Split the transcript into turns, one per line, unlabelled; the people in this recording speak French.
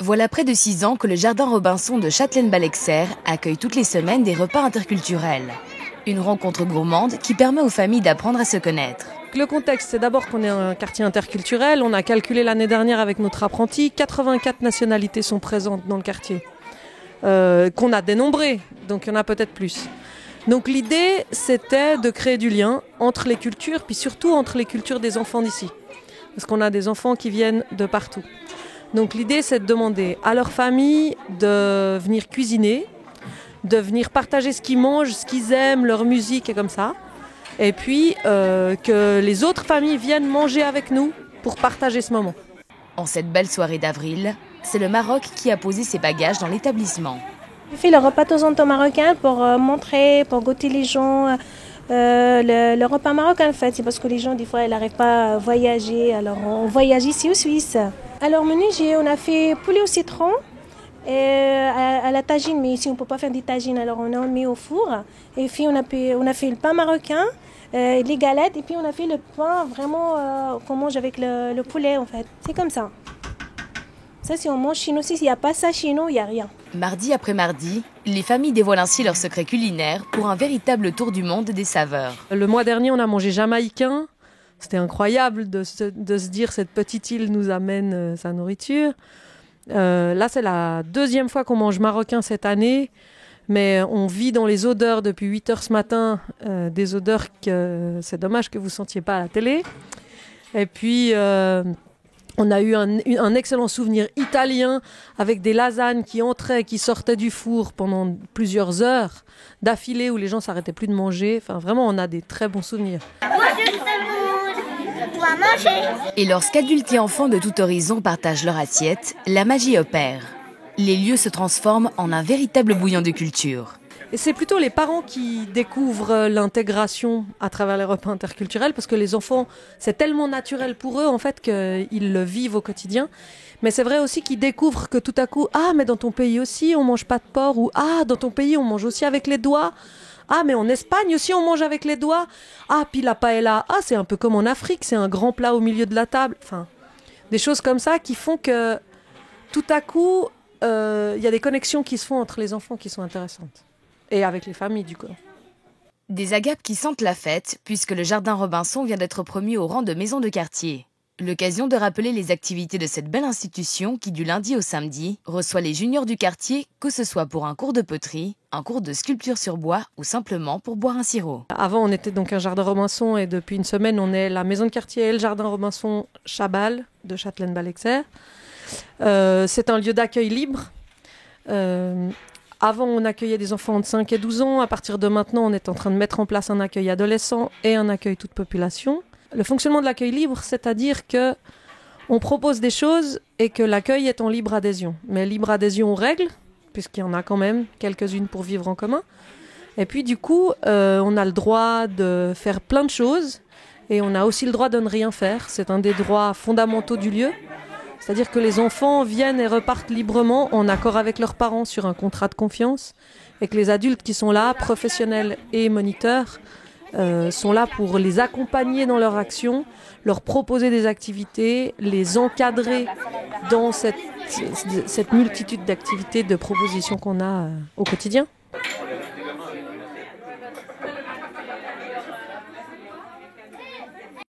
Voilà près de 6 ans que le Jardin Robinson de Châtelaine-Ballexer accueille toutes les semaines des repas interculturels. Une rencontre gourmande qui permet aux familles d'apprendre à se connaître.
Le contexte, c'est d'abord qu'on est un quartier interculturel. On a calculé l'année dernière avec notre apprenti, 84 nationalités sont présentes dans le quartier. Qu'on a dénombré, donc il y en a peut-être plus. Donc l'idée, c'était de créer du lien entre les cultures, puis surtout entre les cultures des enfants d'ici. Parce qu'on a des enfants qui viennent de partout. Donc l'idée, c'est de demander à leur famille de venir cuisiner, de venir partager ce qu'ils mangent, ce qu'ils aiment, leur musique et comme ça. Et puis que les autres familles viennent manger avec nous pour partager ce moment.
En cette belle soirée d'avril, c'est le Maroc qui a posé ses bagages dans l'établissement.
Je fais le repas de temps en temps marocain pour montrer, pour goûter les gens. Le repas marocain, en fait, c'est parce que les gens, des fois, ils n'arrivent pas à voyager. Alors, on voyage ici au Suisse. Alors, menu, on a fait poulet au citron et à la tagine. Mais ici, on ne peut pas faire des tagines. Alors, on a mis au four. Et puis, on a fait le pain marocain, les galettes. Et puis, on a fait le pain vraiment qu'on mange avec le poulet, en fait. C'est comme ça. Ça, si on mange chez nous, s'il n'y a pas ça chez nous, il n'y a rien.
Mardi après mardi, les familles dévoilent ainsi leurs secrets culinaires pour un véritable tour du monde des saveurs.
Le mois dernier, on a mangé jamaïcain. C'était incroyable de se dire cette petite île nous amène sa nourriture. Là, c'est la deuxième fois qu'on mange marocain cette année. Mais on vit dans les odeurs depuis 8 heures ce matin. Des odeurs que c'est dommage que vous ne sentiez pas à la télé. Et puis... on a eu un excellent souvenir italien avec des lasagnes qui entraient, qui sortaient du four pendant plusieurs heures d'affilée où les gens ne s'arrêtaient plus de manger. Enfin, vraiment, on a des très bons souvenirs.
Et lorsqu'adultes et enfants de tout horizon partagent leur assiette, la magie opère. Les lieux se transforment en un véritable bouillon de culture.
Et c'est plutôt les parents qui découvrent l'intégration à travers les repas interculturels parce que les enfants, c'est tellement naturel pour eux en fait qu'ils le vivent au quotidien. Mais c'est vrai aussi qu'ils découvrent que tout à coup, ah mais dans ton pays aussi on mange pas de porc ou ah dans ton pays on mange aussi avec les doigts. Ah mais en Espagne aussi on mange avec les doigts. Ah puis la paella, ah c'est un peu comme en Afrique, c'est un grand plat au milieu de la table. Enfin, des choses comme ça qui font que tout à coup, y a des connexions qui se font entre les enfants qui sont intéressantes. Et avec les familles, du coup.
Des agapes qui sentent la fête, puisque le Jardin Robinson vient d'être promu au rang de maison de quartier. L'occasion de rappeler les activités de cette belle institution qui, du lundi au samedi, reçoit les juniors du quartier, que ce soit pour un cours de poterie, un cours de sculpture sur bois ou simplement pour boire un sirop.
Avant, on était donc un Jardin Robinson et depuis une semaine, on est la maison de quartier et le Jardin Robinson Chabal de Châtelaine-Ballexer. C'est un lieu d'accueil libre. Avant, on accueillait des enfants de 5 et 12 ans. À partir de maintenant, on est en train de mettre en place un accueil adolescent et un accueil toute population. Le fonctionnement de l'accueil libre, c'est-à-dire que on propose des choses et que l'accueil est en libre adhésion. Mais libre adhésion aux règles, puisqu'il y en a quand même quelques-unes pour vivre en commun. Et puis du coup, on a le droit de faire plein de choses et on a aussi le droit de ne rien faire. C'est un des droits fondamentaux du lieu. C'est-à-dire que les enfants viennent et repartent librement en accord avec leurs parents sur un contrat de confiance et que les adultes qui sont là, professionnels et moniteurs, sont là pour les accompagner dans leur action, leur proposer des activités, les encadrer dans cette multitude d'activités, de propositions qu'on a au quotidien.